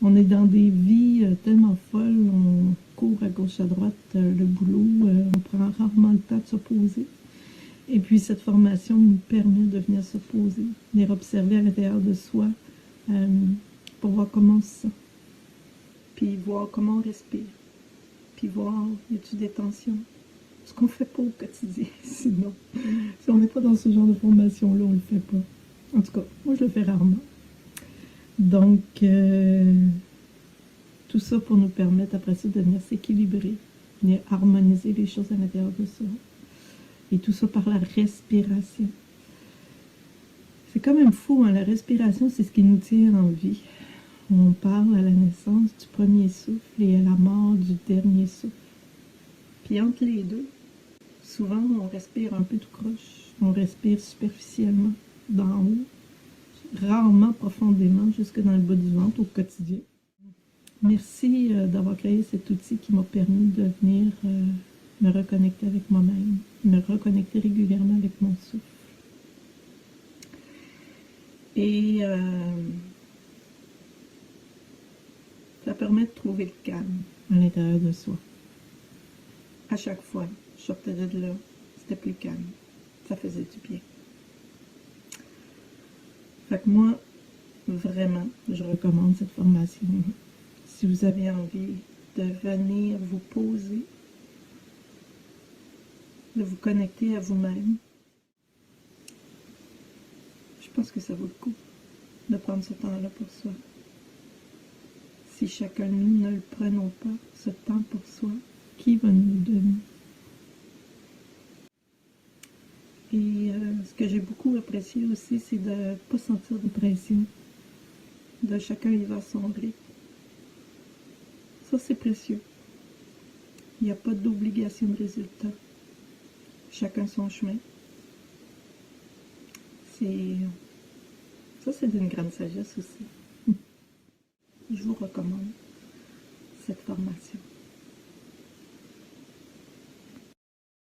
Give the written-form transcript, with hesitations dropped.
On est dans des vies tellement folles, on court à gauche à droite, le boulot, on prend rarement le temps de se poser. Et puis cette formation nous permet de venir se poser, venir observer à l'intérieur de soi pour voir comment on se sent, puis voir comment on respire, puis voir y a-t-il des tensions. Ce qu'on ne fait pas au quotidien, sinon. Si on n'est pas dans ce genre de formation-là, on ne le fait pas. En tout cas, moi je le fais rarement. Donc, tout ça pour nous permettre après ça de venir s'équilibrer, venir harmoniser les choses à l'intérieur de soi. Et tout ça par la respiration. C'est quand même fou, hein? La respiration, c'est ce qui nous tient en vie. On parle à la naissance du premier souffle et à la mort du dernier souffle. Puis entre les deux, souvent on respire un peu tout croche. On respire superficiellement, d'en haut, rarement profondément, jusque dans le bas du ventre au quotidien. Merci d'avoir créé cet outil qui m'a permis de venir me reconnecter avec moi-même, me reconnecter régulièrement avec mon souffle. Et ça permet de trouver le calme à l'intérieur de soi. À chaque fois, je sortais de là, c'était plus calme. Ça faisait du bien. Fait que moi, vraiment, je recommande cette formation. Si vous avez envie de venir vous poser, de vous connecter à vous-même, je pense que ça vaut le coup de prendre ce temps-là pour soi. Si chacun de nous ne le prenons pas, ce temps pour soi, qui va nous le donner? Et ce que j'ai beaucoup apprécié aussi, c'est de ne pas sentir de pression. De chacun y va à son rythme. Ça, c'est précieux. Il n'y a pas d'obligation de résultat. Chacun son chemin. Ça, c'est d'une grande sagesse aussi. Je vous recommande cette formation.